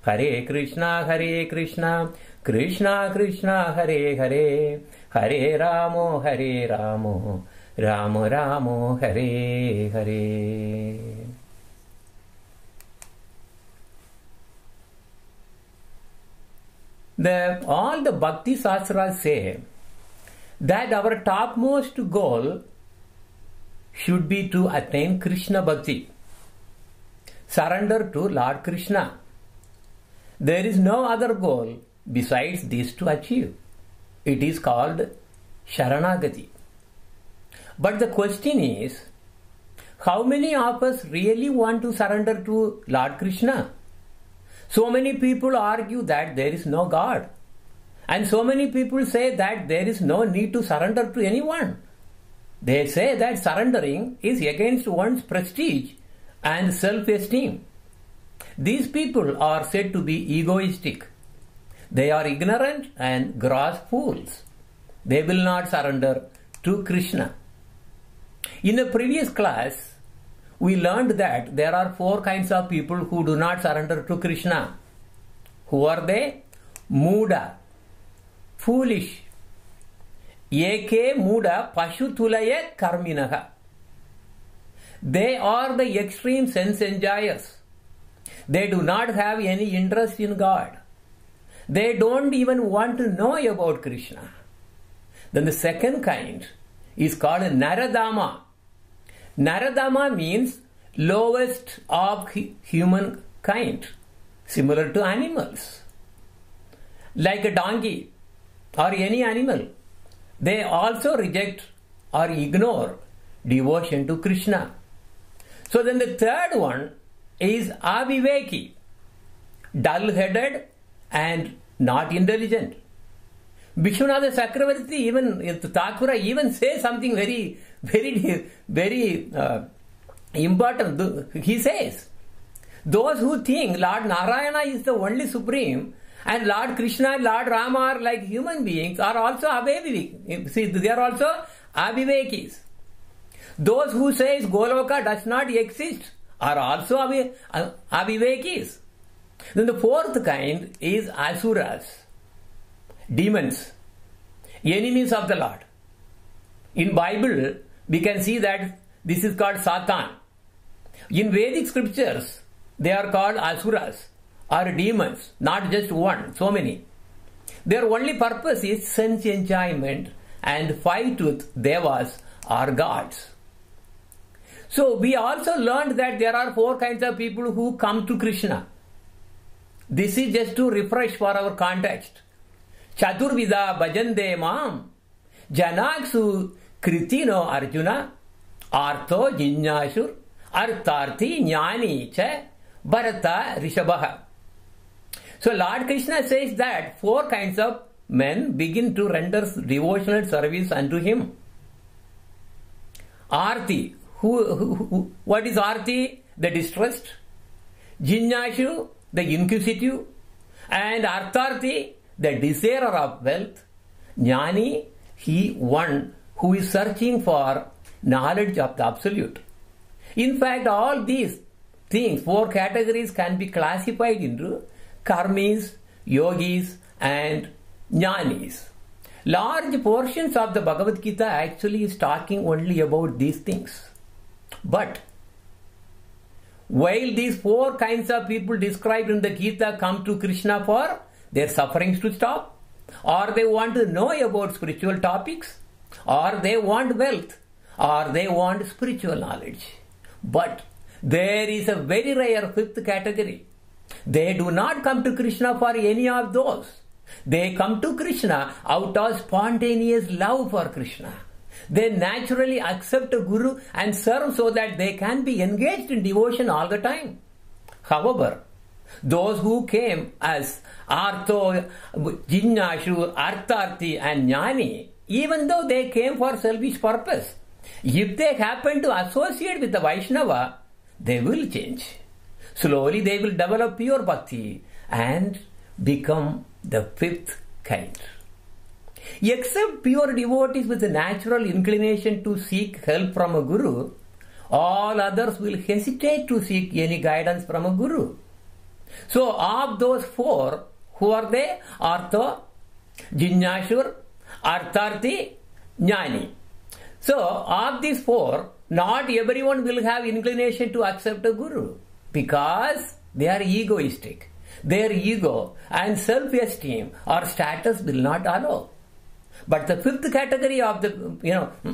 Hare Krishna, Krishna Krishna, Hare Hare, Hare Ramo, Ramo Ramo, Hare Hare. All the Bhakti Sastras say that our topmost goal should be to attain Krishna Bhakti, surrender to Lord Krishna. There is no other goal besides this to achieve. It is called Sharanagati. But the question is, how many of us really want to surrender to Lord Krishna? So many people argue that there is no God. And so many people say that there is no need to surrender to anyone. They say that surrendering is against one's prestige and self-esteem. These people are said to be egoistic. They are ignorant and gross fools. They will not surrender to Krishna. In a previous class, we learned that there are 4 kinds of people who do not surrender to Krishna. Who are they? Muda, foolish. Eke muda pashutulaye karminaha. They are the extreme sense enjoyers. They do not have any interest in God. They don't even want to know about Krishna. Then the second kind is called Naradama. Naradama means lowest of humankind, similar to animals, like a donkey or any animal. They also reject or ignore devotion to Krishna. So then the third one is Aviveki, dull-headed and not intelligent. Vishwanatha Chakravarti, even Thakura even says something very important. He says, those who think Lord Narayana is the only supreme and Lord Krishna and Lord Rama are like human beings are also Aviveki. See, they are also Avivekis. Those who say Goloka does not exist are also Avivekis. Then the fourth kind is Asuras, demons, enemies of the Lord. In Bible, we can see that this is called Satan. In Vedic scriptures, they are called Asuras or demons, not just one, so many. Their only purpose is sense enjoyment and fight with devas or gods. So we also learned that there are 4 kinds of people who come to Krishna. This is just to refresh for our context. Chaturvida bhajande mam, janaksu kritino arjuna, artho jinyashur, artharthi jnani cha, bharata rishabha. So Lord Krishna says that 4 kinds of men begin to render devotional service unto him. Arti, what is Arti? The distressed. Jinyashu, the inquisitive. And Artharthi, the desirer of wealth. Jnani, one who is searching for knowledge of the absolute. In fact, all these things, 4 categories can be classified into karmis, yogis and jnanis. Large portions of the Bhagavad Gita actually is talking only about these things. But while these 4 kinds of people described in the Gita come to Krishna for their sufferings to stop, or they want to know about spiritual topics, or they want wealth, or they want spiritual knowledge. But there is a very rare 5th category. They do not come to Krishna for any of those. They come to Krishna out of spontaneous love for Krishna. They naturally accept a guru and serve so that they can be engaged in devotion all the time. However, those who came as Artho, Jinyashu, Artharthi and Jnani, even though they came for selfish purpose, if they happen to associate with the Vaishnava, they will change. Slowly they will develop pure bhakti and become the 5th kind. Except pure devotees with a natural inclination to seek help from a guru, all others will hesitate to seek any guidance from a guru. So of those four, who are they? Artha, Jignashur, Artharthi, Jnani. So of these four, not everyone will have inclination to accept a guru because they are egoistic. Their ego and self-esteem or status will not allow. But the fifth category of the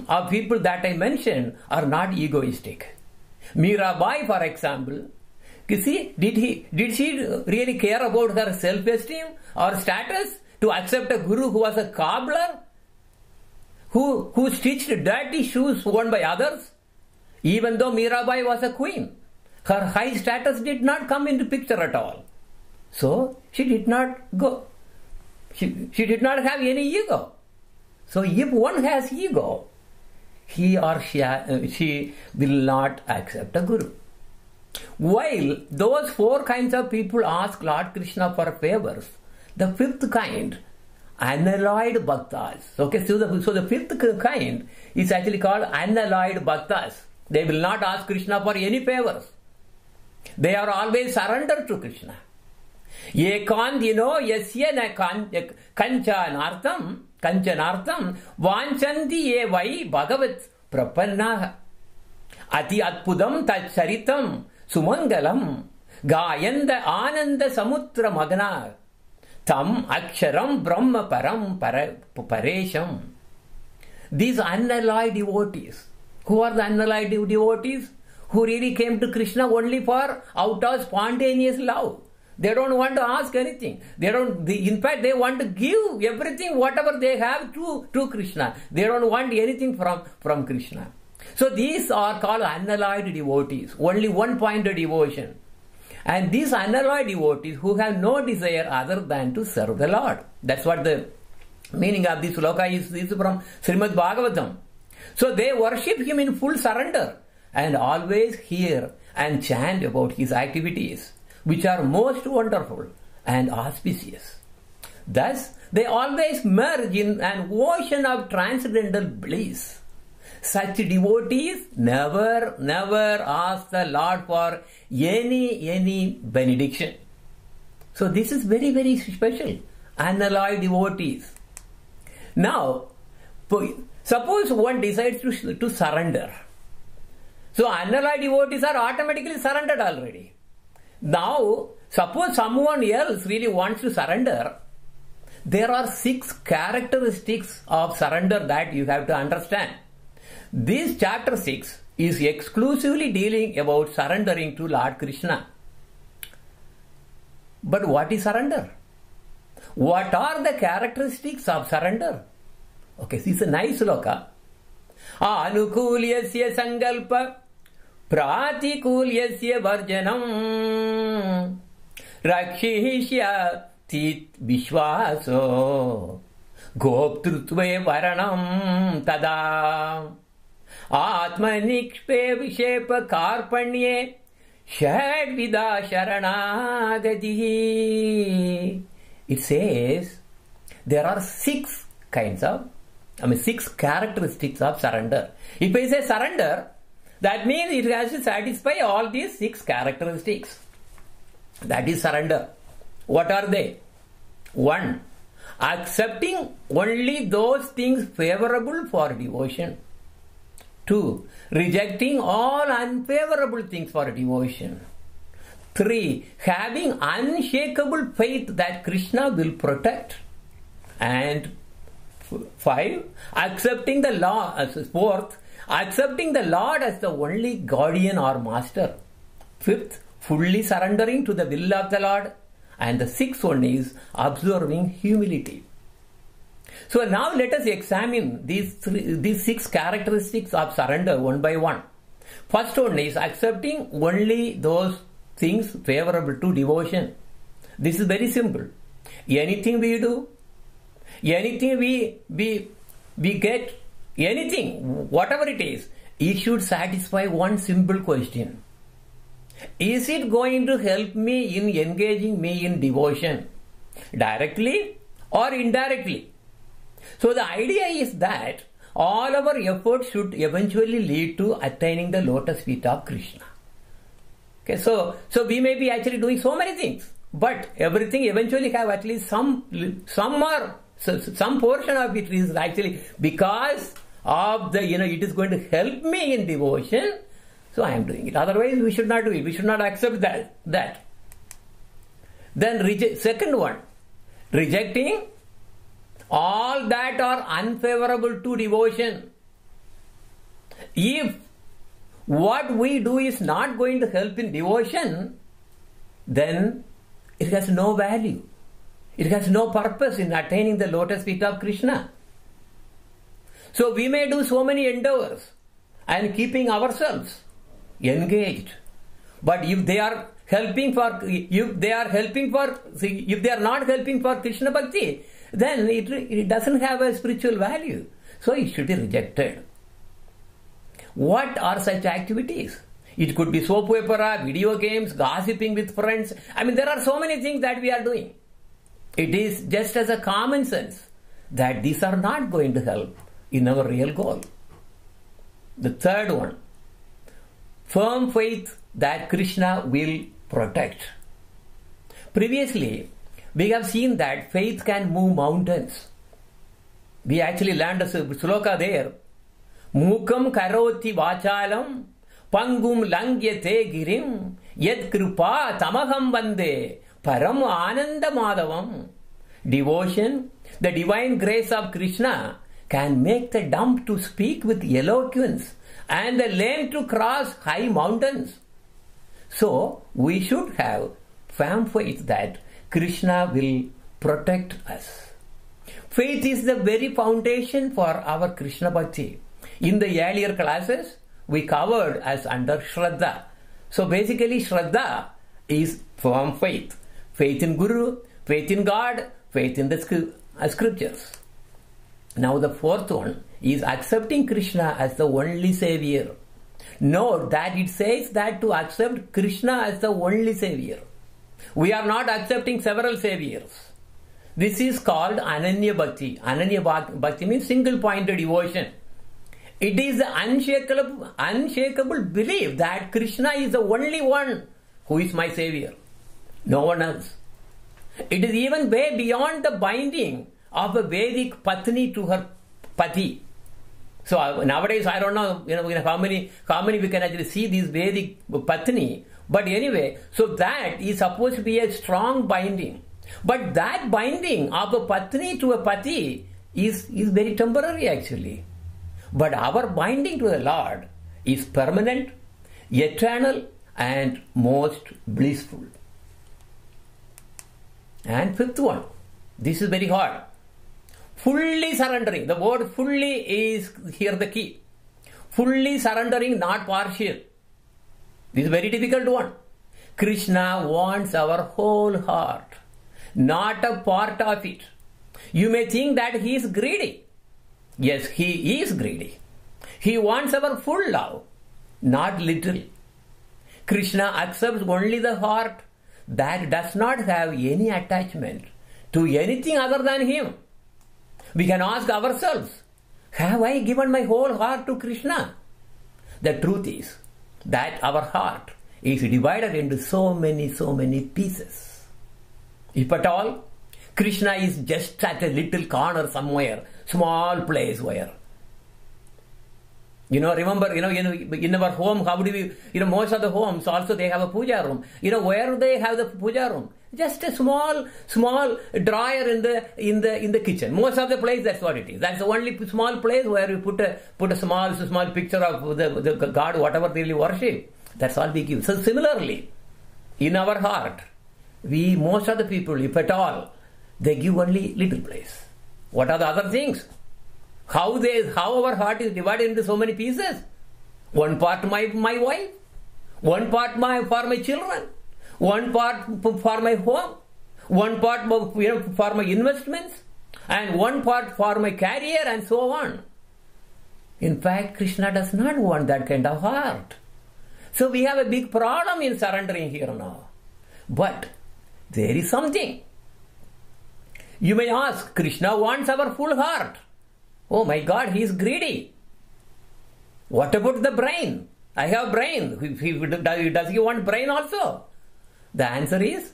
of people that I mentioned are not egoistic. Mirabai, for example, you see, did she really care about her self-esteem or status to accept a guru who was a cobbler, who stitched dirty shoes worn by others? Even though Mirabai was a queen, her high status did not come into picture at all. So she did not go. She did not have any ego. So if one has ego, he or she will not accept a guru. While those four kinds of people ask Lord Krishna for favors, the fifth kind, unalloyed bhaktas. Okay, so the fifth kind is actually called unalloyed bhaktas. They will not ask Krishna for any favors. They are always surrendered to Krishna. Ekandino yasya na kanchanartham vanchanti ye vai bhagavat prapannaha ati atpudam tacharitam sumangalam gayanda ananda samutra magana tam aksharam brahma param paresham. These unalloyed devotees. Who are the unalloyed devotees? Who really came to Krishna only for out of spontaneous love. They don't want to ask anything. In fact, they want to give everything, whatever they have to Krishna. They don't want anything from Krishna. So these are called unalloyed devotees. Only one point of devotion. And these unalloyed devotees who have no desire other than to serve the Lord. That's what the meaning of this sloka is from Srimad Bhagavatam. So they worship him in full surrender and always hear and chant about his activities, which are most wonderful and auspicious. Thus, they always merge in an ocean of transcendental bliss. Such devotees never ask the Lord for any benediction. So this is very, very special. Unalloyed devotees. Now, suppose one decides to surrender. So unalloyed devotees are automatically surrendered already. Now, suppose someone else really wants to surrender, there are 6 characteristics of surrender that you have to understand. This chapter 6 is exclusively dealing about surrendering to Lord Krishna. But what is surrender? What are the characteristics of surrender? Okay, this is a nice sloka. Anukulyasya sankalpa Pratikulyasya varjanam Rakshishya tit vishwaso Goptrutve varanam tada Atmanikshpe vishepa karpanye Shadvida sharanagati. It says there are 6 characteristics of surrender. If I say surrender, that means it has to satisfy all these 6 characteristics. That is surrender. What are they? 1. Accepting only those things favorable for devotion. 2. Rejecting all unfavorable things for devotion. 3. Having unshakable faith that Krishna will protect. And 5. Accepting the Lord as 4th. Accepting the Lord as the only guardian or master. 5th. Fully surrendering to the will of the Lord. And the 6th one is observing humility. So now let us examine these 6 characteristics of surrender one by one. First one is accepting only those things favorable to devotion. This is very simple. Anything we do, anything we get, anything, whatever it is, it should satisfy one simple question. Is it going to help me in engaging me in devotion? Directly or indirectly? So the idea is that all our efforts should eventually lead to attaining the lotus feet of Krishna. Okay, so we may be actually doing so many things. but everything eventually have at least some portion of it is actually because of the, it is going to help me in devotion, so I am doing it. Otherwise, we should not do it. We should not accept that. Then second one, rejecting all that are unfavorable to devotion. If what we do is not going to help in devotion, then it has no value. It has no purpose in attaining the lotus feet of Krishna. So we may do so many endeavors and keeping ourselves engaged. But if they are not helping for Krishna Bhakti, then it doesn't have a spiritual value. So it should be rejected. What are such activities? It could be soap opera, video games, gossiping with friends. There are so many things that we are doing. It is just as a common sense that these are not going to help in our real goal. The third one, firm faith that Krishna will protect. Previously, we have seen that faith can move mountains. We actually learned a sloka there. Mukam karoti vachalam pangum langyate girim yad kripa tamaham vande param ananda madhavam. Devotion, the divine grace of Krishna, can make the dumb to speak with eloquence and the lame to cross high mountains. So we should have firm faith that Krishna will protect us. Faith is the very foundation for our Krishna Bhakti. In the earlier classes, we covered as under Shraddha. So basically Shraddha is firm faith. Faith in Guru, faith in God, faith in the scriptures. Now the fourth one is accepting Krishna as the only savior. Note that it says that to accept Krishna as the only savior. We are not accepting several saviors. This is called Ananya Bhakti. Ananya Bhakti means single-pointed devotion. It is the unshakable belief that Krishna is the only one who is my savior. No one else. It is even way beyond the binding of a Vedic Patni to her Pati. So nowadays, I don't know, how many we can actually see these Vedic Patni. But anyway, so that is supposed to be a strong binding. But that binding of a Patni to a Pati is very temporary actually. But our binding to the Lord is permanent, eternal, and most blissful. And fifth one, this is very hard. Fully surrendering. The word fully is here the key. Fully surrendering, not partial. This is a very difficult one. Krishna wants our whole heart, not a part of it. You may think that he is greedy. Yes, he is greedy. He wants our full love, not little. Krishna accepts only the heart that does not have any attachment to anything other than him. We can ask ourselves, have I given my whole heart to Krishna? The truth is that our heart is divided into so many pieces. If at all, Krishna is just at a little corner somewhere, small place where. Remember, in our home, how do we, most of the homes also they have a puja room. Where do they have the puja room? Just a small dryer in the kitchen. Most of the place, that's what it is. That's the only small place where you put a small picture of the God, whatever they really worship. That's all we give. So similarly, in our heart, most of the people, if at all, they give only little place. What are the other things? How our heart is divided into so many pieces. One part my wife, one part for my children, one part for my home, one part for my investments, and one part for my career, and so on. In fact, Krishna does not want that kind of heart. So we have a big problem in surrendering here now. But there is something. You may ask, Krishna wants our full heart. Oh my God, he is greedy. What about the brain? I have brain. Does he want brain also? The answer is,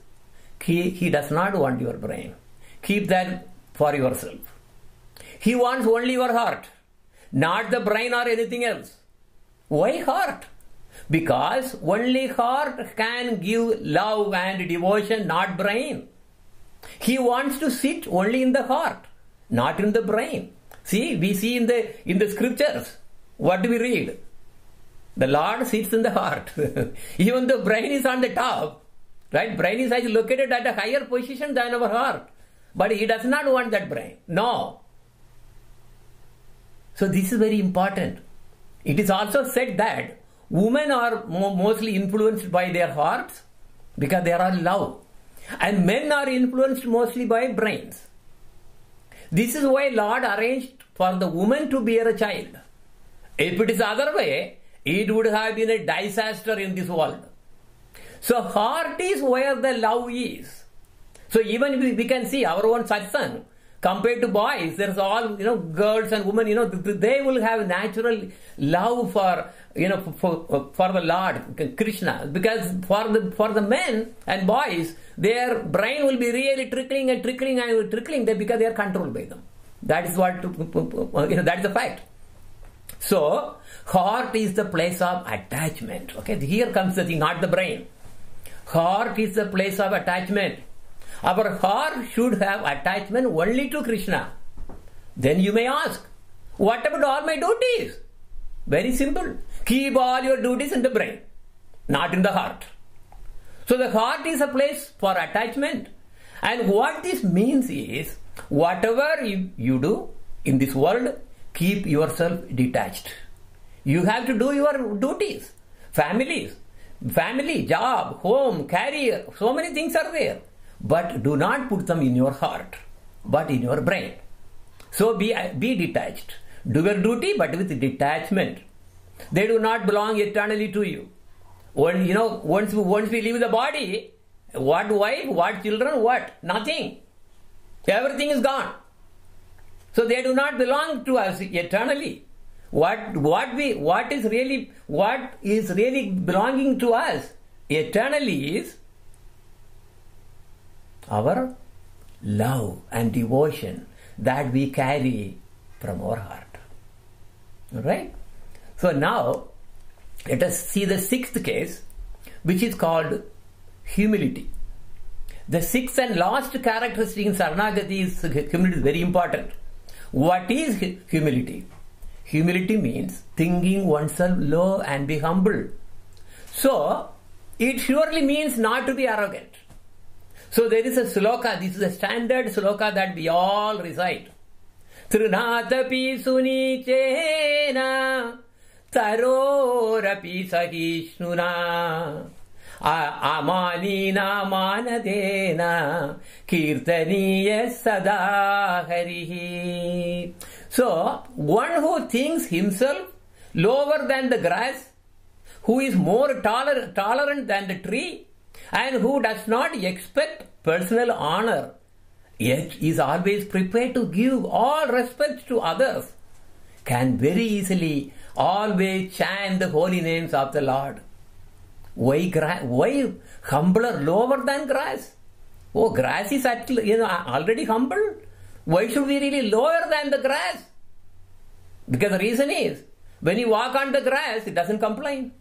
He does not want your brain. Keep that for yourself. He wants only your heart, not the brain or anything else. Why heart? Because only heart can give love and devotion, not brain. He wants to sit only in the heart, not in the brain. See, we see in the scriptures, what do we read? The Lord sits in the heart. Even the brain is on the top, right? Brain is actually located at a higher position than our heart. But he does not want that brain. No. So this is very important. It is also said that women are mostly influenced by their hearts because they are all love. And men are influenced mostly by brains. This is why Lord arranged for the woman to bear a child. If it is other way, it would have been a disaster in this world. So heart is where the love is. So even we can see our own satsang, compared to boys, there's all, girls and women, they will have natural love for, for the Lord, Krishna. Because for the men and boys, their brain will be really trickling because they are controlled by them. That is what, that is the fact. So, heart is the place of attachment. Okay, here comes the thing, not the brain. Heart is the place of attachment. Our heart should have attachment only to Krishna. Then you may ask, what about all my duties? Very simple. Keep all your duties in the brain, not in the heart. So the heart is a place for attachment. And what this means is, whatever you do in this world, keep yourself detached. You have to do your duties. Family, job, home, career, so many things are there. But do not put them in your heart, but in your brain. So be detached. Do your duty, but with detachment. They do not belong eternally to you. Once we leave the body, what wife, what children, what? Nothing. Everything is gone. So they do not belong to us eternally. What is really belonging to us eternally is our love and devotion that we carry from our heart. Alright? So now, let us see the sixth case, which is called humility. The sixth and last characteristic in Saranagati is humility is very important. What is humility? Humility means thinking oneself low and be humble. So, it surely means not to be arrogant. So there is a sloka, this is a standard sloka that we all recite. Trinatapi sunichena tarorapi sahishnuna amanina manadena kirtaniya sadaharihi. So, one who thinks himself lower than the grass, who is more tolerant than the tree, and who does not expect personal honor, yet is always prepared to give all respect to others, can very easily always chant the holy names of the Lord. Why humbler, lower than grass? Oh, grass is actually, already humble. Why should we really lower than the grass? Because the reason is, when you walk on the grass, it doesn't complain.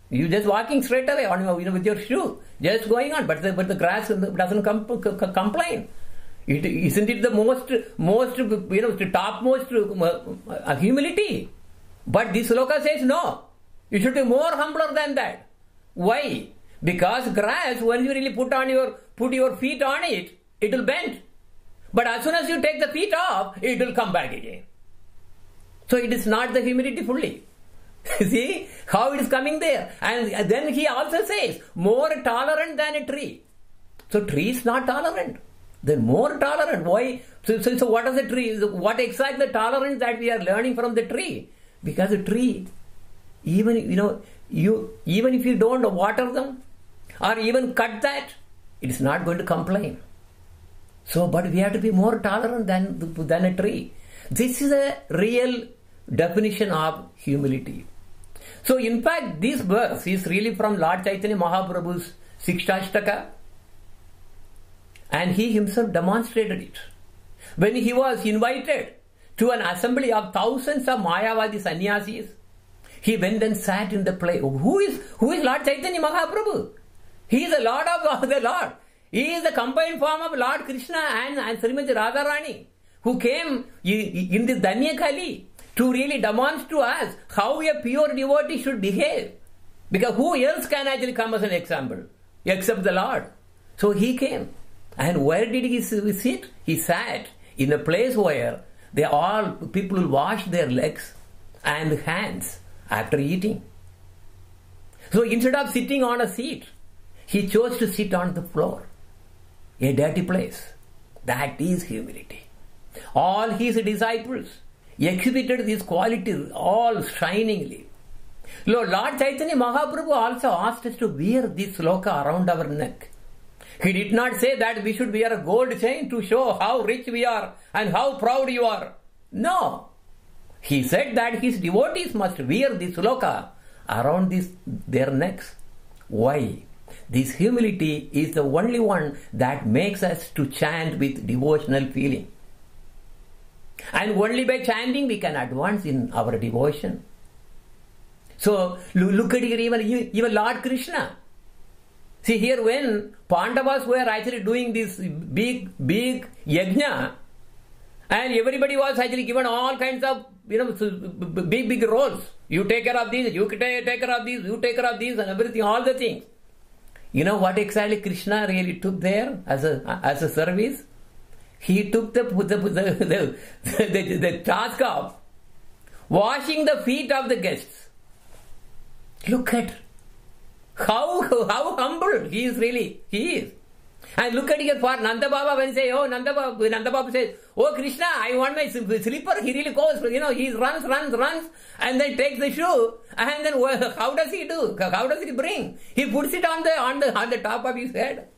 You just walking straight away on with your shoe, just going on, but the grass doesn't complain. Isn't it the most topmost humility? But this sloka says no. You should be more humbler than that. Why? Because grass, when you really put your feet on it, it will bend. But as soon as you take the feet off, it will come back again. So it is not the humility fully. See how it is coming there. And then he also says, more tolerant than a tree. So tree is not tolerant. Then more tolerant. Why? So what is the tree? What exactly the tolerance that we are learning from the tree? Because the tree, even if you don't water them or even cut that, it is not going to complain. So, but we have to be more tolerant than a tree. This is a real definition of humility. So, in fact, this verse is really from Lord Chaitanya Mahaprabhu's Sikshashtaka. And he himself demonstrated it. When he was invited to an assembly of thousands of Mayavadi sannyasis, he went and sat in the place. Who is Lord Chaitanya Mahaprabhu? He is the Lord of the Lord. He is the combined form of Lord Krishna and Srimati Radharani, who came in this Danya Kali to really demonstrate to us how a pure devotee should behave. Because who else can actually come as an example except the Lord? So he came. And where did he sit? He sat in a place where people will wash their legs and hands after eating. So instead of sitting on a seat, he chose to sit on the floor, a dirty place. That is humility. All his disciples exhibited this quality all shiningly. Lord Chaitanya Mahaprabhu also asked us to wear this sloka around our neck. He did not say that we should wear a gold chain to show how rich we are and how proud you are. No. He said that his devotees must wear this sloka around their necks. Why? This humility is the only one that makes us to chant with devotional feeling. And only by chanting we can advance in our devotion. So look at here, even Lord Krishna. See here, when Pandavas were actually doing this big yajna, and everybody was actually given all kinds of big roles. You take care of this, you take care of this, you take care of this, and everything, all the things. You know what exactly Krishna really took there as a service? He took the task of washing the feet of the guests. Look at how humble he is. And look at here for Nanda Baba, when say, Nanda Baba says, oh Krishna, I want my slipper. He really goes, he runs, and then takes the shoe, and then how does he do? How does he bring? He puts it on the top of his head.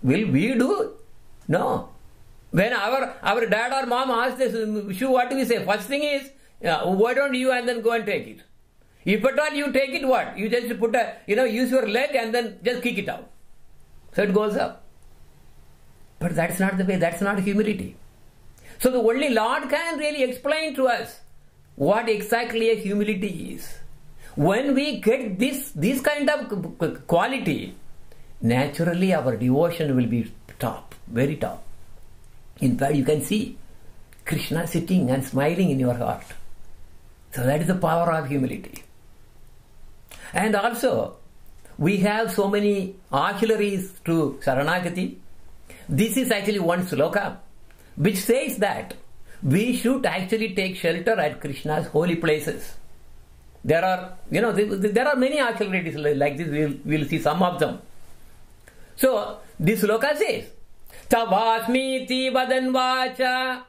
Will we do? No. When our dad or mom asks this shoe, what do we say? First thing is, why don't you and then go and take it? If at all you take it, what? You just put use your leg and then just kick it out. So it goes up. But that's not the way, that's not humility. So the only Lord can really explain to us what exactly a humility is. When we get this kind of quality, naturally our devotion will be top, very top. In fact, you can see Krishna sitting and smiling in your heart. So that is the power of humility. And also, we have so many auxiliaries to Saranagati. This is actually one sloka which says that we should actually take shelter at Krishna's holy places. There are many auxiliaries like this. We'll see some of them. So this sloka says, Tavasmiti vadan vacha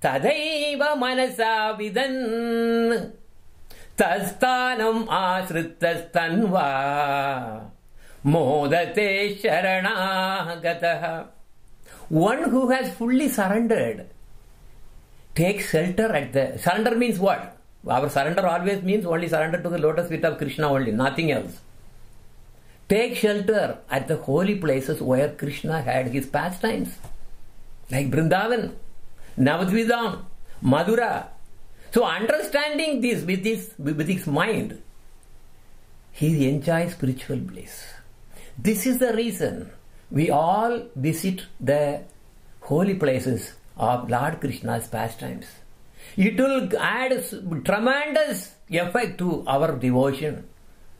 tadaiva manasa vidan tastanam asrittastanva modate sharanagataha. One who has fully surrendered takes shelter at the... Surrender means what? Our surrender always means only surrender to the lotus feet of Krishna only, nothing else. Take shelter at the holy places where Krishna had his pastimes, like Vrindavan, Navadvipam, Madura. So understanding this with his mind, he enjoys spiritual bliss. This is the reason we all visit the holy places of Lord Krishna's pastimes. It will add tremendous effect to our devotion.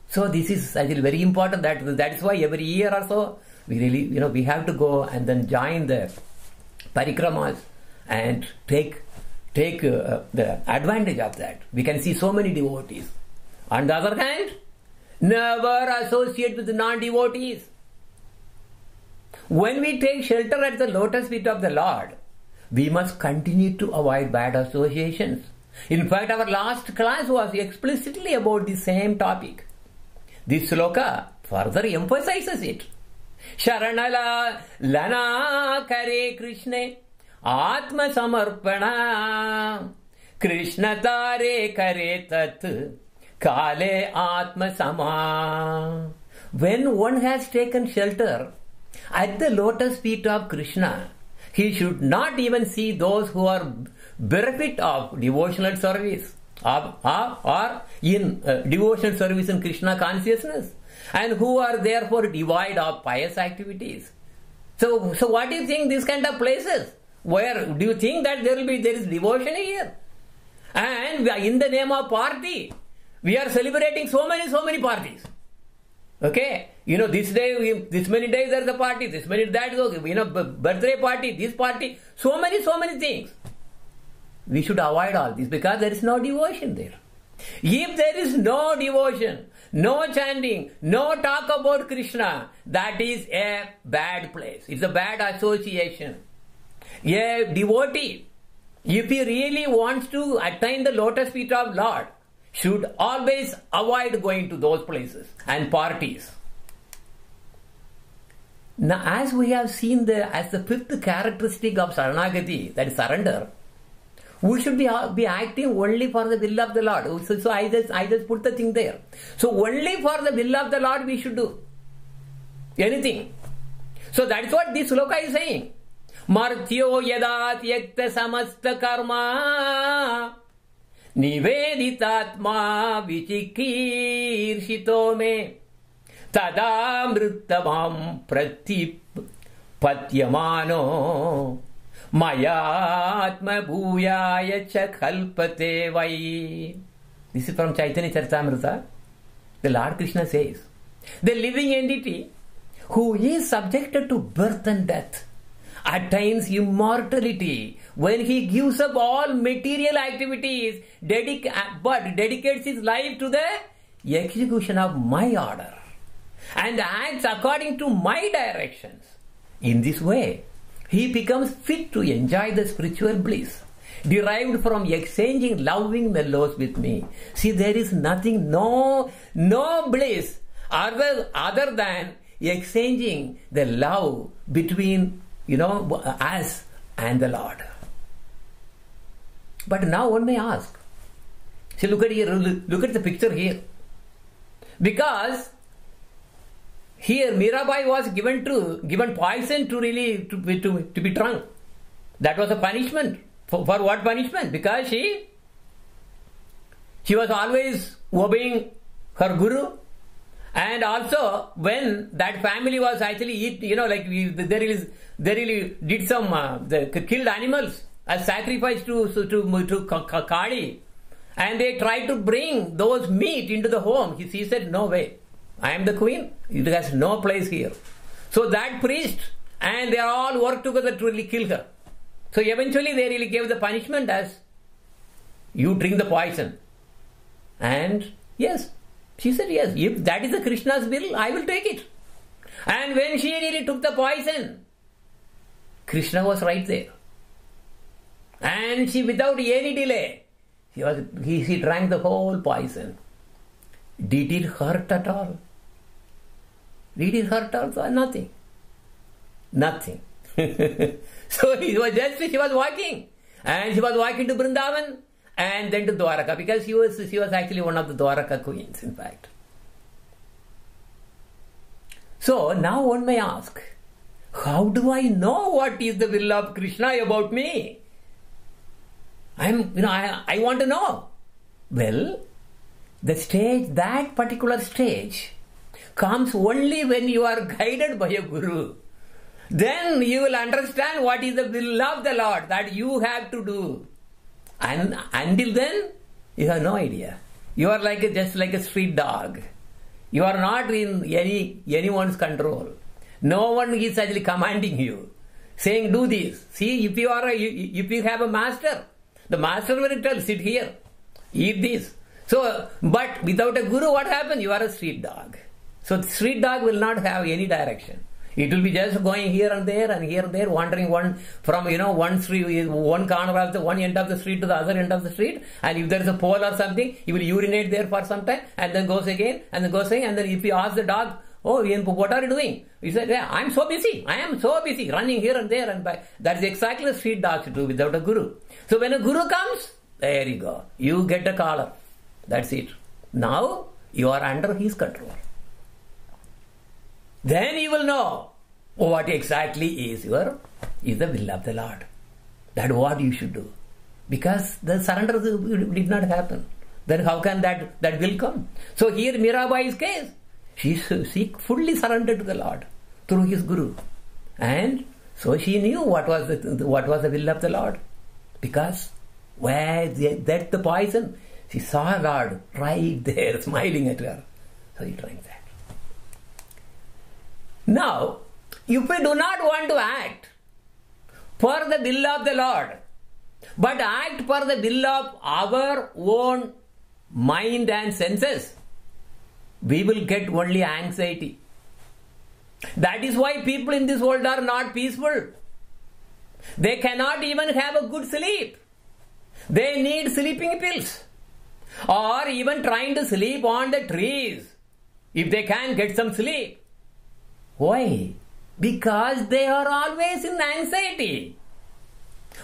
So this is actually very important. That is why every year or so we really we have to go and then join the parikramas and take the advantage of that. We can see so many devotees. On the other hand, never associate with non-devotees. When we take shelter at the lotus feet of the Lord, we must continue to avoid bad associations. In fact, our last class was explicitly about the same topic. This sloka further emphasizes it. Sharanala lana kare Krishna atma samarpana Krishna tare kare tat kale atma sama. When one has taken shelter At the lotus feet of Krishna, he should not even see those who are bereft of devotional service or in devotional service in Krishna consciousness, and who are therefore devoid of pious activities. So what do you think these kind of places? Where do you think that there is devotion here? And in the name of party, we are celebrating so many parties. Okay, this day, this many days there is a party, this many that, birthday party, this party, so many things. We should avoid all this because there is no devotion there. If there is no devotion, no chanting, no talk about Krishna, that is a bad place. It's a bad association. A devotee, if he really wants to attain the lotus feet of Lord, should always avoid going to those places and parties. Now, as we have seen as the fifth characteristic of Saranagati, that is surrender, we should be acting only for the will of the Lord. So I just put the thing there. So only for the will of the Lord we should do anything. So that's what this sloka is saying. Martyo yada tyakta samasta karma Niveditatma vichikirshito me tada mritabam pratipatyamano mayatma bhuyaya cha khalpate vai. This is from Chaitanya Charitamrita. The Lord Krishna says, the living entity who is subjected to birth and death attains immortality when he gives up all material activities but dedicates his life to the execution of my order and acts according to my directions. In this way, he becomes fit to enjoy the spiritual bliss derived from exchanging loving mellows with me. See, there is nothing, no bliss other than exchanging the love between us and the Lord. But now one may ask, see, look at the picture here. Because here Mirabai was given poison to be drunk. That was a punishment. For what punishment? Because she was always obeying her guru. And also, when that family was actually they really did some killed animals as sacrifice to Kali, and they tried to bring those meat into the home. She said, "No way, I am the queen. It has no place here." So that priest and they all worked together to really kill her. So eventually, they really gave the punishment as you drink the poison, and yes. She said, yes, if that is the Krishna's will, I will take it. And when she really took the poison, Krishna was right there. And she, without any delay, she drank the whole poison. Did it hurt at all? Did it hurt also? Nothing. Nothing. So she was walking. And she was walking to Vrindavan. And then to Dwaraka, because she was actually one of the Dwaraka queens, in fact. So now one may ask, how do I know what is the will of Krishna about me? I want to know. Well, that particular stage comes only when you are guided by a guru. Then you will understand what is the will of the Lord that you have to do. And until then, you have no idea. You are just like a street dog. You are not in anyone's control. No one is actually commanding you, saying, do this. See, if you have a master, the master will tell, sit here, eat this. So, but without a guru, what happens? You are a street dog. So the street dog will not have any direction. It will be just going here and there, wandering from one street, one corner of the one end of the street to the other end of the street. And if there is a pole or something, he will urinate there for some time, and then goes again, and then goes again. And then if you ask the dog, "Oh, what are you doing?" He said, "Yeah, I am so busy, running here and there and back." That is exactly the street dogs do without a guru. So when a guru comes, there you go. You get a collar. That's it. Now you are under his control. Then you will know What exactly is the will of the Lord. That's what you should do. Because the surrender did not happen. Then how can that will come? So here Mirabai's case, she fully surrendered to the Lord through his Guru. And so she knew what was the will of the Lord. Because where that's the poison, she saw Lord right there smiling at her. So he drank that. Now, if we do not want to act for the will of the Lord, but act for the will of our own mind and senses, we will get only anxiety. That is why people in this world are not peaceful. They cannot even have a good sleep. They need sleeping pills, or even trying to sleep on the trees if they can get some sleep. Why? Because they are always in anxiety.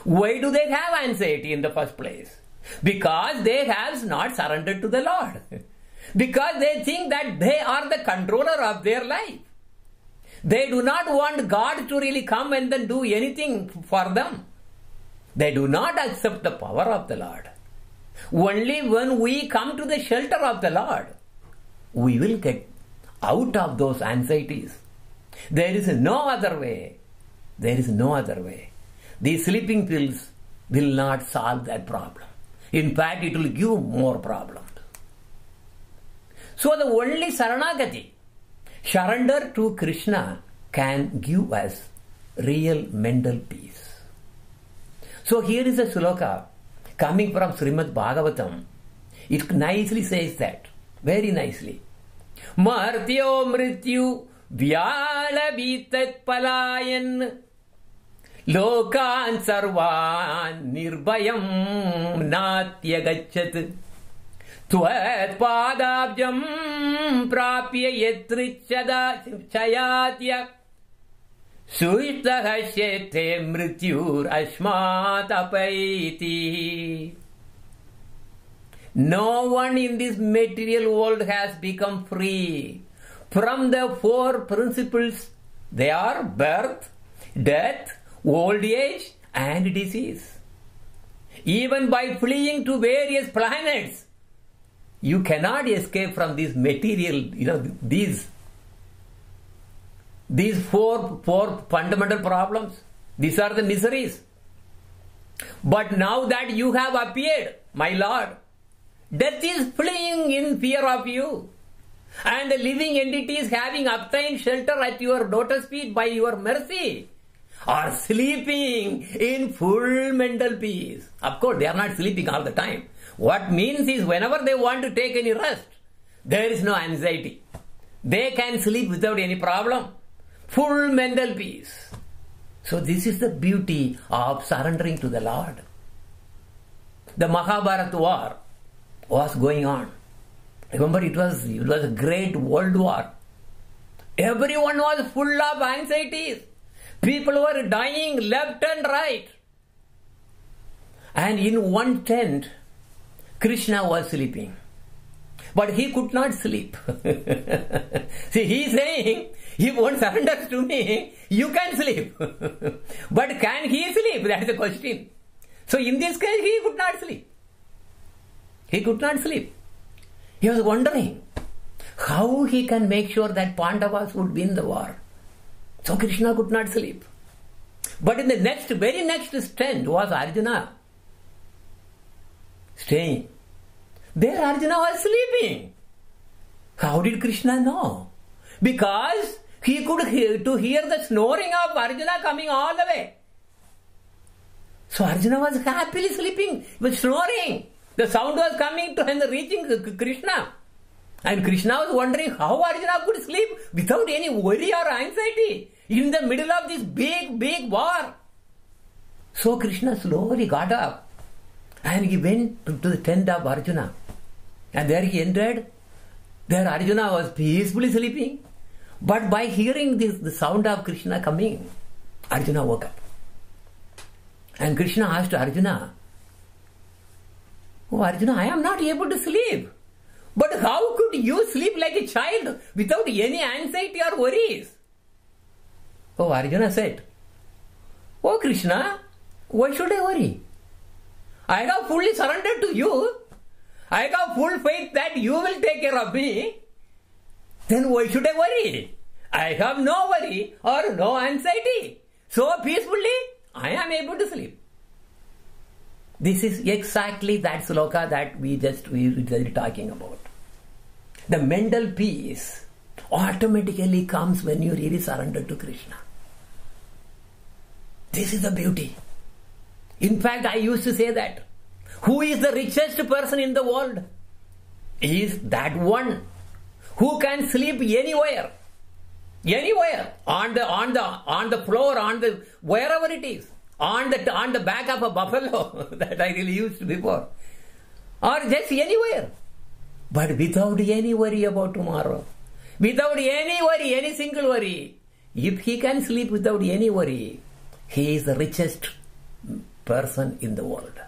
Why do they have anxiety in the first place? Because they have not surrendered to the Lord. Because they think that they are the controller of their life. They do not want God to really come and then do anything for them. They do not accept the power of the Lord. Only when we come to the shelter of the Lord, we will get out of those anxieties. There is no other way. There is no other way. These sleeping pills will not solve that problem. In fact, it will give more problems. So the only Saranagati, surrender to Krishna, can give us real mental peace. So here is a sloka coming from Srimad Bhagavatam. It nicely says that, very nicely. Martyo mrityu vyala vitat palayan lokan sarvan nirbhayam natya gachat tvat padabjam prapya yetrichada chayatya suitah shete mrityur ashmat apaiti. No one in this material world has become free from the four principles. They are birth, death, old age and disease. Even by fleeing to various planets, you cannot escape from these material, these four fundamental problems. These are the miseries. But now that you have appeared, my Lord, death is fleeing in fear of you, and the living entities having obtained shelter at your lotus feet by your mercy are sleeping in full mental peace. Of course, they are not sleeping all the time. What means is whenever they want to take any rest, there is no anxiety. They can sleep without any problem. Full mental peace. So this is the beauty of surrendering to the Lord. The Mahabharata war was going on. Remember, it was a great world war. Everyone was full of anxieties. People were dying left and right. And in one tent, Krishna was sleeping. But he could not sleep. See, he is saying, he won't surrender to me, you can sleep. But can he sleep? That is the question. So in this case, he could not sleep. He could not sleep. He was wondering how he can make sure that Pandavas would win the war. So Krishna could not sleep. But in the very next tent was Arjuna staying. There Arjuna was sleeping. How did Krishna know? Because he could hear the snoring of Arjuna coming all the way. So Arjuna was happily sleeping, he was snoring. The sound was coming to and reaching Krishna. And Krishna was wondering how Arjuna could sleep without any worry or anxiety in the middle of this big war. So Krishna slowly got up and he went to the tent of Arjuna. And there he entered. There Arjuna was peacefully sleeping. But by hearing the sound of Krishna coming, Arjuna woke up. And Krishna asked Arjuna, "Oh Arjuna, I am not able to sleep. But how could you sleep like a child without any anxiety or worries?" Oh, Arjuna said, "Oh Krishna, why should I worry? I have fully surrendered to you. I have full faith that you will take care of me. Then why should I worry? I have no worry or no anxiety. So peacefully, I am able to sleep." This is exactly that sloka that we were talking about. The mental peace automatically comes when you really surrender to Krishna. This is the beauty. In fact, I used to say that who is the richest person in the world? Is that one who can sleep anywhere, on the floor, wherever it is, on the back of a buffalo that I really used before, or just anywhere, but without any worry about tomorrow, without any worry, any single worry. If he can sleep without any worry, he is the richest person in the world.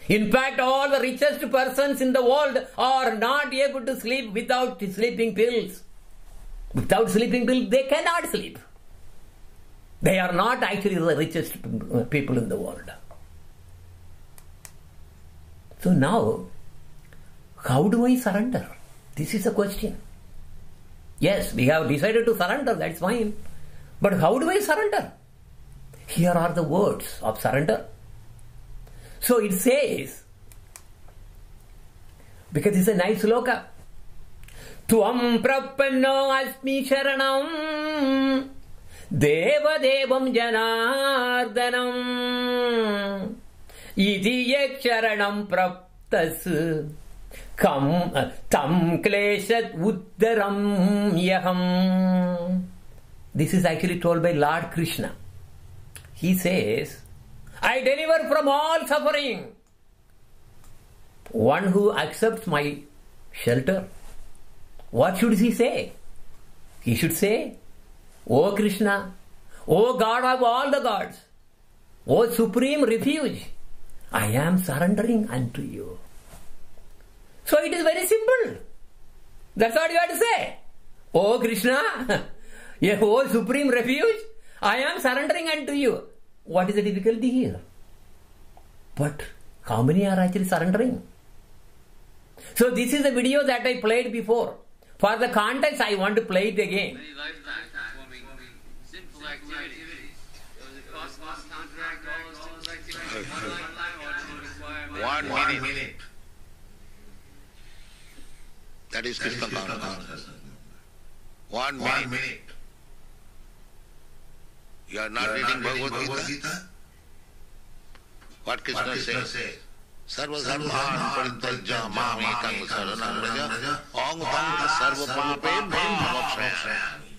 In fact, all the richest persons in the world are not able to sleep without sleeping pills. Without sleeping pills, they cannot sleep. They are not actually the richest people in the world. So now, how do I surrender? This is the question. Yes, we have decided to surrender, that's fine. But how do I surrender? Here are the words of surrender. So it says, because it's a nice sloka, Tvam prapanno asmi sharanam deva devam janardanam iti yek sharanam praptas tam kleshat uddaram yaham. This is actually told by Lord Krishna. He says, I deliver from all suffering. One who accepts my shelter. What should he say? He should say, O Krishna, O God of all the gods, O supreme refuge, I am surrendering unto you. So it is very simple. That's what you have to say. O Krishna, O supreme refuge, I am surrendering unto you. What is the difficulty here? But how many are actually surrendering? So this is the video that I played before. For the context, I want to play it again. One minute. That is Krishna consciousness. 1 minute. You are not reading Bhagavad Gita? What Krishna says? Sarva sarvan parityajya mam ekam saranam vraja aham tvam sarva papebhyo mokshayami.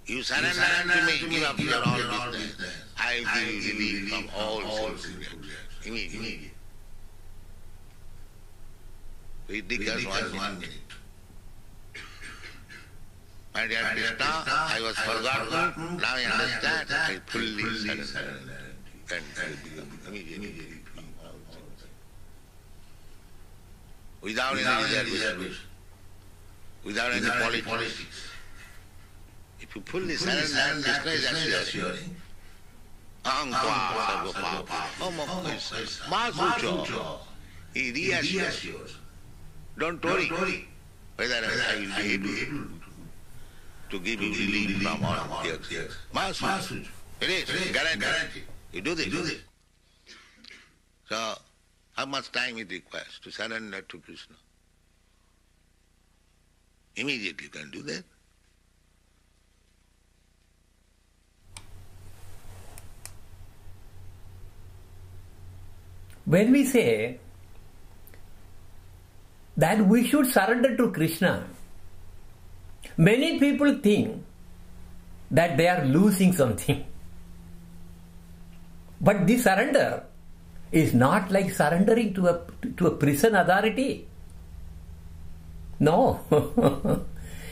You surrender to me, give up your all business. I will give you from all sins immediately. Vedic 1 minute. My dear Krishna, I was forgotten, now I understand, I fully surrender. And I will become immediately free. Without any reservation, without any politics. If you fully surrender, Krishna is assuring, aham tva sarva papa, mokshayami, ma sucho. He reassures. Don't worry whether I will be able to give you relief from all tears. Ma sucho. It is guaranteed. You do this. So, how much time it requires to surrender to Krishna? Immediately you can do that. When we say that we should surrender to Krishna, many people think that they are losing something. But this surrender is not like surrendering to a prison authority. No.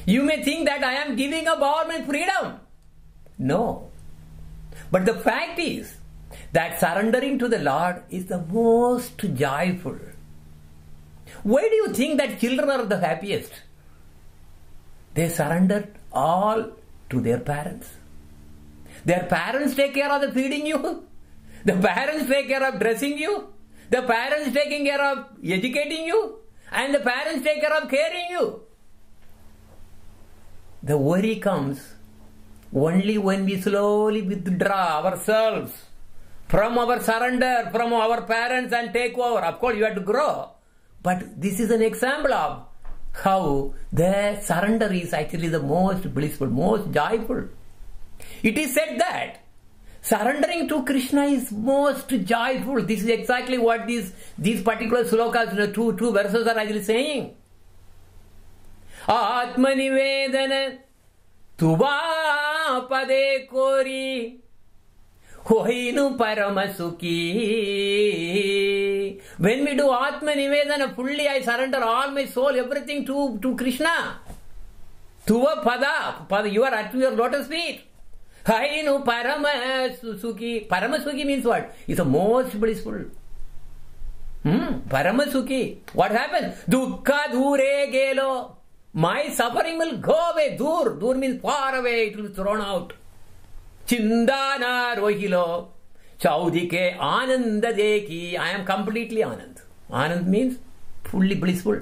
You may think that I am giving up all my freedom. No. But the fact is that surrendering to the Lord is the most joyful. Why do you think that children are the happiest? They surrendered all to their parents. Their parents take care of the feeding you. The parents take care of dressing you. The parents taking care of educating you. And the parents take care of caring you. The worry comes only when we slowly withdraw ourselves from our surrender, from our parents and take over. Of course, you have to grow. But this is an example of how the surrender is actually the most blissful, most joyful. It is said that surrendering to Krishna is most joyful. This is exactly what these particular slokas, two verses are actually saying. Atmanivedana tuva pade kori hoinu paramasuki. When we do Atmanivedana, fully I surrender all my soul, everything to Krishna. Tuva pada, you are at your lotus feet. Hainu paramasuki. Paramasuki means what? It's the most blissful. Paramasuki. What happened? Dukkha dure gelo. My suffering will go away. Dur means far away. It will be thrown out. Chindana rohilo. Chaudike ananda deki. I am completely anand. Anand means fully blissful.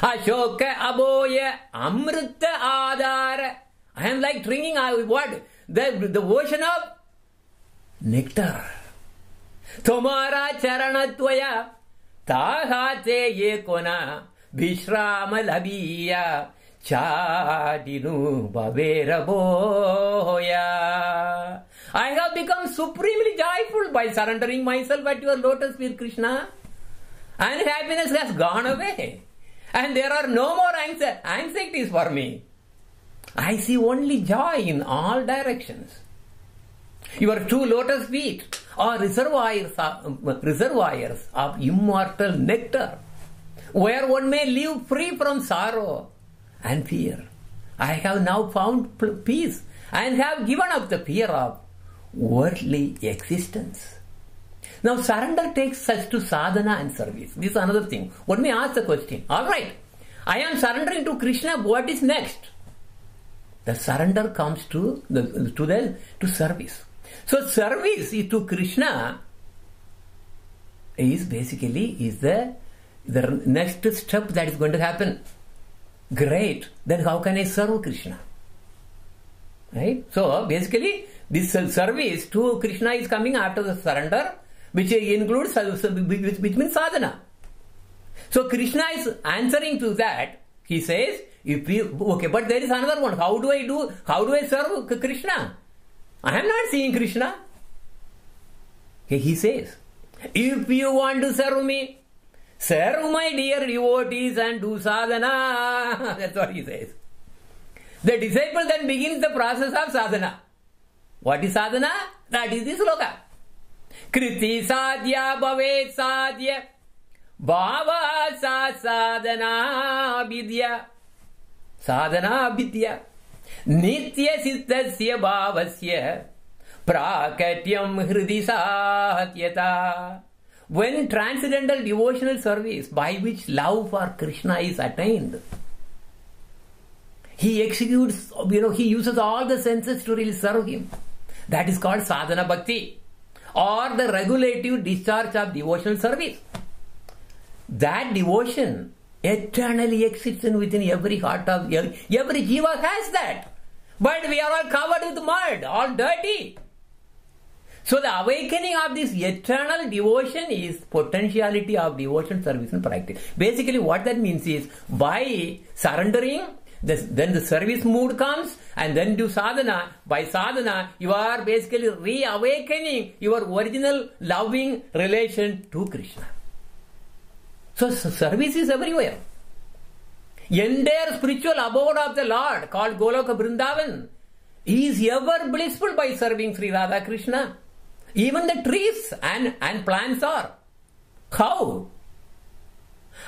Ashoka aboya amrita adara. I am like drinking what? The ocean of nectar. Tomara charanatwaya tahate ye kona vishrama labhiya chadinu bavera boya. I have become supremely joyful by surrendering myself at your lotus feet, Krishna. And happiness has gone away. And there are no more anxieties for me. I see only joy in all directions. Your two lotus feet are reservoirs of immortal nectar, where one may live free from sorrow and fear. I have now found peace and have given up the fear of worldly existence. Now surrender takes us to sadhana and service. This is another thing. One may ask the question, alright, I am surrendering to Krishna, what is next? The surrender comes to service. So service to Krishna is basically the next step that is going to happen. Great. Then how can I serve Krishna? Right? So basically this service to Krishna is coming after the surrender, which includes, which means sadhana. So Krishna is answering to that. He says, but there is another one. How do I serve Krishna? I am not seeing Krishna. Okay, he says, if you want to serve me, serve my dear devotees and do sadhana. That's what he says. The disciple then begins the process of sadhana. What is sadhana? That is this sloka. Kriti sadhya bhavet sadhya bhava sa sadhana vidya. Sadhana vidya. Nitya siddhasya bhavasya prakatyam hridi satyata. When transcendental devotional service by which love for Krishna is attained, he executes, he uses all the senses to really serve him. That is called sadhana bhakti, or the regulative discharge of devotional service. That devotion eternally exists within every heart of every jiva has that. But we are all covered with mud, all dirty. So the awakening of this eternal devotion is potentiality of devotion, service and practice. Basically what that means is, by surrendering, then the service mood comes, and then do sadhana. By sadhana, you are basically reawakening your original loving relation to Krishna. So service is everywhere. Entire spiritual abode of the Lord, called Goloka Vrindavan, is ever blissful by serving Sri Radha Krishna. Even the trees and plants are. How?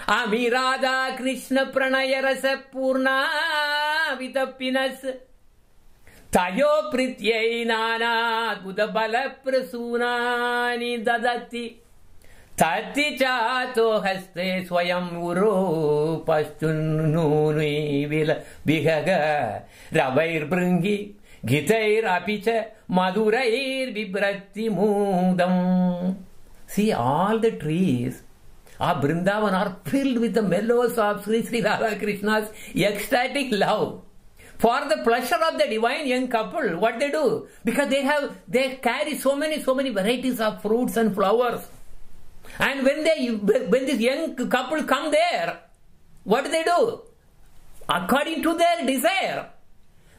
Ami Radha Krishna Pranaya Rasa Purna Vitappinas Tayo Prityai Nana Buddha Bala Prasunani Dadati Tati chato haste swayam uro pastununi vihaga Ravair brungi Gitair apicha Madurair vibrati mudam. See, all the trees of Vrindavan are filled with the mellows of Sri Sri Radha Krishna's ecstatic love. For the pleasure of the divine young couple, what they do? Because they carry so many varieties of fruits and flowers. And when this young couple come there, what do? According to their desire,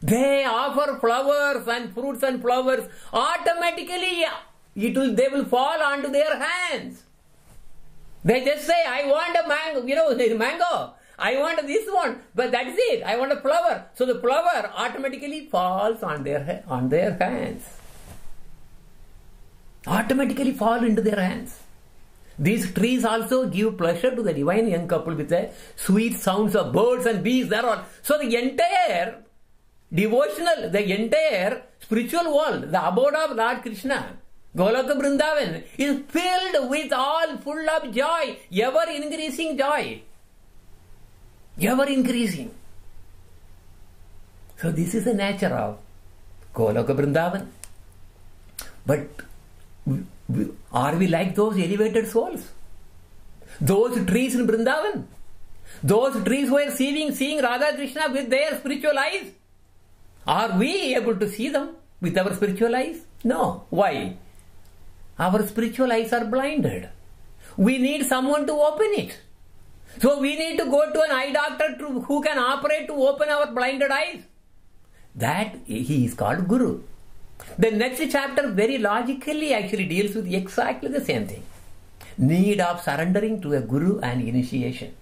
they offer flowers and fruits and flowers. Automatically, they will fall onto their hands. They just say, I want a mango, mango. I want this one, but that's it. I want a flower. So the flower automatically falls on their hands. Automatically fall into their hands. These trees also give pleasure to the divine young couple with the sweet sounds of birds and bees. So the entire devotional, the entire spiritual world, the abode of Lord Krishna, Goloka Vrindavan, is filled with all full of joy, ever increasing joy. Ever increasing. So this is the nature of Goloka Vrindavan. But are we like those elevated souls? Those trees in Vrindavan? Those trees were seeing Radha Krishna with their spiritual eyes? Are we able to see them with our spiritual eyes? No. Why? Our spiritual eyes are blinded. We need someone to open it. So we need to go to an eye doctor who can operate to open our blinded eyes. That he is called Guru. The next chapter very logically actually deals with exactly the same thing. Need of surrendering to a Guru and initiation.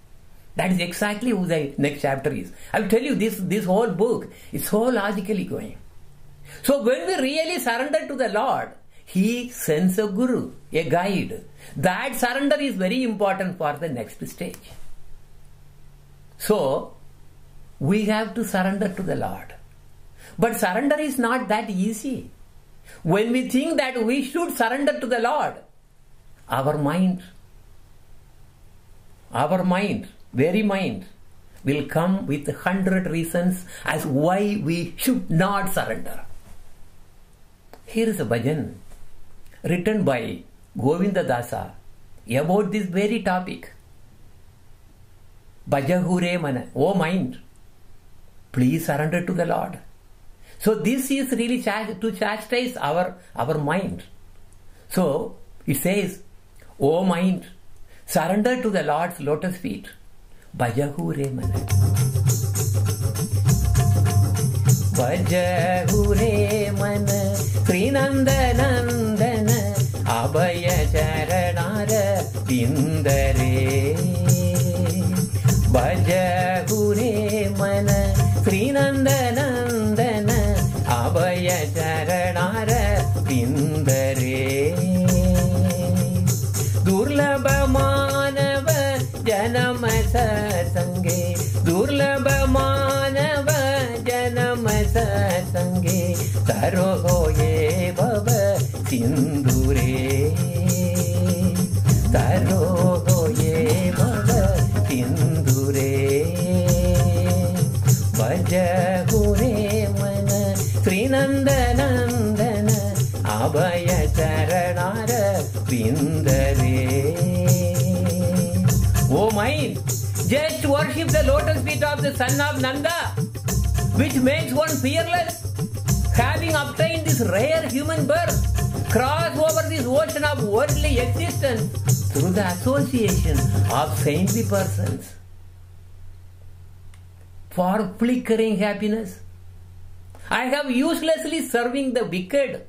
That is exactly who the next chapter is. I will tell you this whole book is so logically going. So when we really surrender to the Lord, He sends a Guru, a guide. That surrender is very important for the next stage. So, we have to surrender to the Lord. But surrender is not that easy. When we think that we should surrender to the Lord, our mind, very mind, will come with 100 reasons as why we should not surrender. Here is a bhajan written by Govinda Dasa about this very topic. Bhajahure mana, O mind, please surrender to the Lord. So this is really to chastise our mind. So it says, O mind, surrender to the Lord's lotus feet. Bhajahure mana. Bhajahure mana, Srinanda Nandana, Abhaya Charanara Pindare. Bhajahure mana, Srinanda Nandana, Abhaya Charanara Pindare. Durlabha manava janama satsange, Durlabha manava janama satsange, Taroye bhava sindhure, Taroye bhava sindhure. Bhajahure mana, Srinanda Nandana, Abhaya Charanara Pindare. O mind, just worship the lotus feet of the son of Nanda, which makes one fearless. Having obtained this rare human birth, cross over this ocean of worldly existence through the association of saintly persons. For flickering happiness, I have uselessly serving the wicked.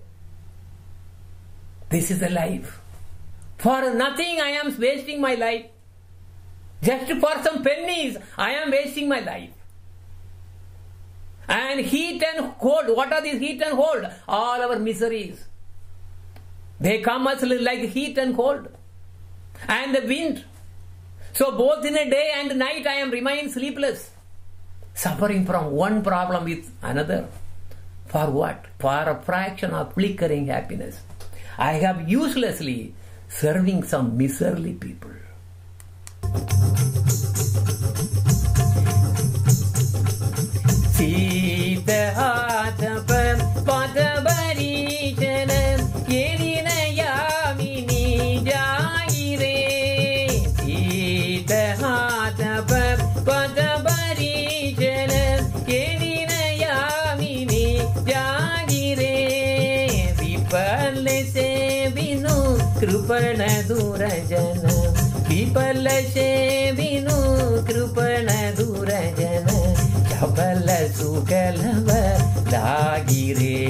This is the life. For nothing I am wasting my life. Just for some pennies I am wasting my life. And heat and cold. What are these heat and cold? All our miseries. They come as like heat and cold. And the wind. So both in a day and night I am remain sleepless. Suffering from one problem with another. For what? For a fraction of flickering happiness. I have uselessly serving some miserly people. Sita Hatapa Patabari Chanam Yerina Yamini Jaire Sita Hatapa Patabari Chanam Yerina Yamini Jaire Vipale Se Vinu Krupana Durajana Vipale Se Vinu Krupana Durajana Chabala Sukalava Lagire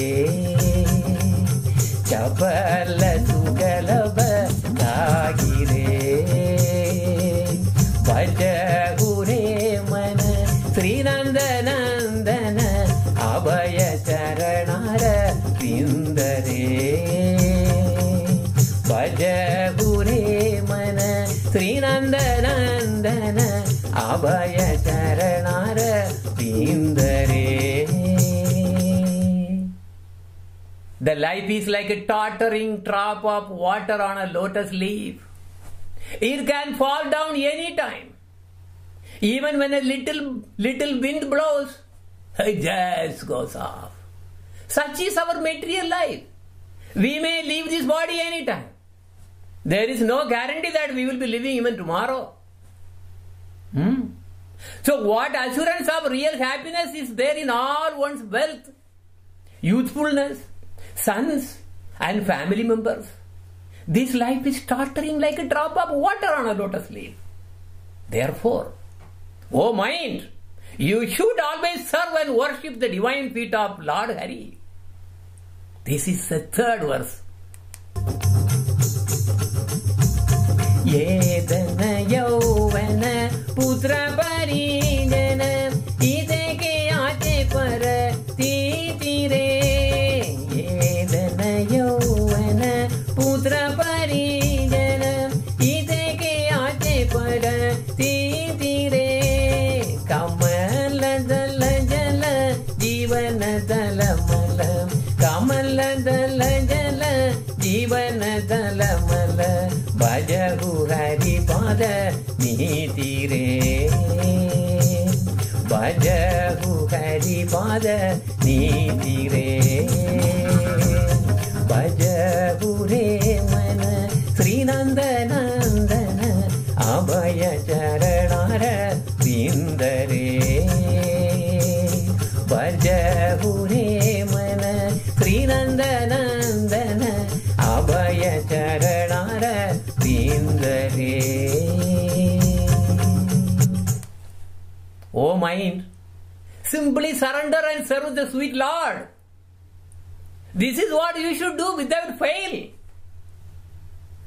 Chabala Sukalava Lagire Vaja Ure Mana Sri Nandanandana Abhaya Charanara Pindare Vaja Ure Mana Sri Nandanandana Abhaya Charanara The life is like a tottering drop of water on a lotus leaf. It can fall down any time. Even when a little wind blows, it just goes off. Such is our material life. We may leave this body anytime. There is no guarantee that we will be living even tomorrow. So what assurance of real happiness is there in all one's wealth, youthfulness, sons and family members? This life is tottering like a drop of water on a lotus leaf. Therefore, O mind, you should always serve and worship the divine feet of Lord Hari. This is the third verse. Yedana Yovana Putra Parijana Ideke Ache Para Titire Yedana Yovana Putra Parijana Ideke Ache Para Titire Kamala Dala Jala Jivana Dala Mala Kamala Dala Jala Jivana Dala Mala Bajahu Hari Pada Nitire Bajahu Hari Pada Nitire Bajahu Re Mana Sri Nandanandana Abhaya Charanara Pindare Bajahu Re Mana Sri Nandanandana Abhaya Charanara O mind, simply surrender and serve the sweet Lord. This is what you should do without fail.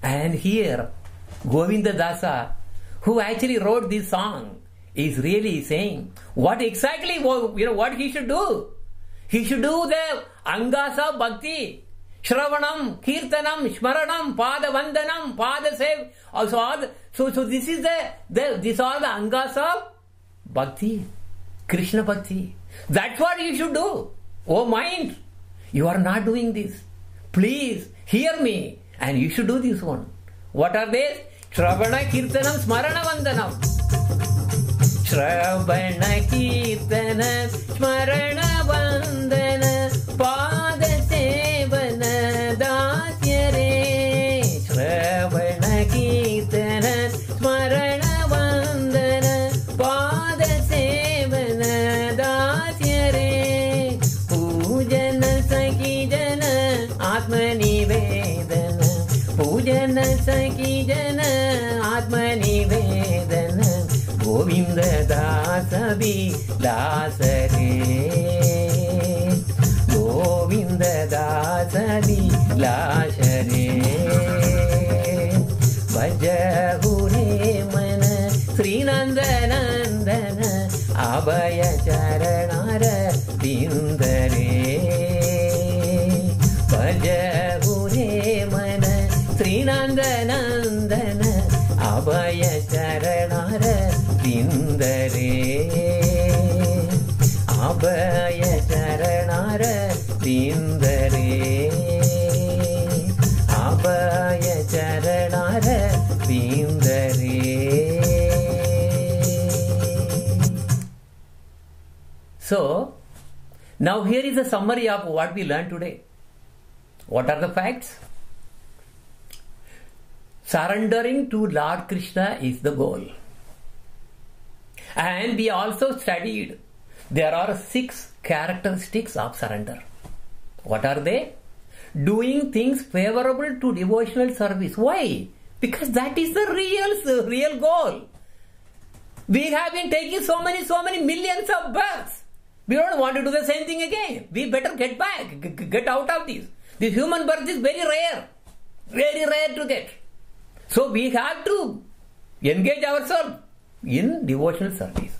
And here, Govinda Dasa, who actually wrote this song, is really saying what exactly what he should do. He should do the Angas of Bhakti. Shravanam, Kirtanam, Shmaranam, Pada Vandanam, Pada Sev. Also all so this is these are the Angas of Bhakti, Krishna Bhakti. That's what you should do. Oh mind, you are not doing this. Please hear me and you should do this one. What are they? Shravana, Kirtanam, Smarana Vandanam. Shravana, Kirtanam, Smarana Vandana, Pada Sevana Dasyare. Shravana, Kirtanam, Smarana Vandana, Pada Sevana Dasyare. Pujana Sakijana Atmani Vedana. Pujana Sakijana Atmani Vedana. Govinda Dasavi Lasare. Govinda Dasavi Lasare. Vajahure Mana Sri Nandanandana Abhaya Charanara Pindare. Vajahure Mana Sri Nandanandana Abhaya Charanara Pindare. Abhaya Charanara Pindare. Abhaya Charanara So, now here is a summary of what we learned today. What are the facts? Surrendering to Lord Krishna is the goal. And we also studied there are 6 characteristics of surrender. What are they? Doing things favorable to devotional service. Why? Because that is the real goal. We have been taking so many millions of births. We don't want to do the same thing again. We better get back, get out of this. This human birth is very rare to get. So we have to engage ourselves in devotional service.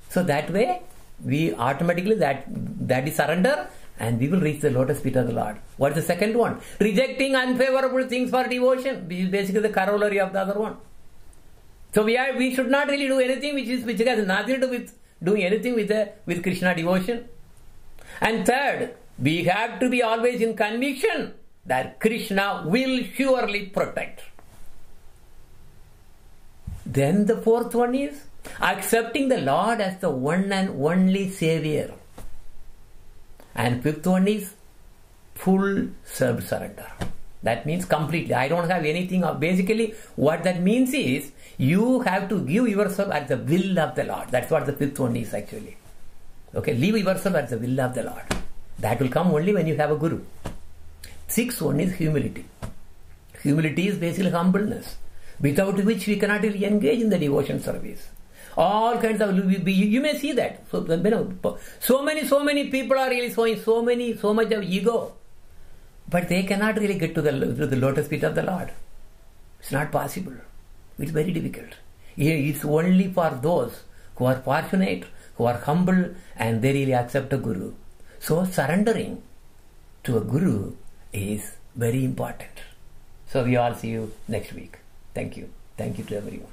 So that way, we automatically, that is surrender, and we will reach the lotus feet of the Lord. What is the second one? Rejecting unfavorable things for devotion. This is basically the corollary of the other one. So we should not really do anything which has nothing to do with doing anything with Krishna devotion. And third, we have to be always in conviction that Krishna will surely protect. Then the fourth one is accepting the Lord as the one and only Savior. And fifth one is full surrender. That means completely. I don't have anything. Basically, what that means is you have to give yourself at the will of the Lord. That's what the fifth one is actually. Okay, leave yourself at the will of the Lord. That will come only when you have a guru. Sixth one is humility. Humility is basically humbleness, without which we cannot really engage in the devotion service. All kinds of, you may see that. So many people are really showing so much of ego, but they cannot really get to the lotus feet of the Lord. It's not possible. It's very difficult. It's only for those who are fortunate, who are humble, and they really accept a guru. So surrendering to a guru is very important. So we all see you next week. Thank you. Thank you to everyone.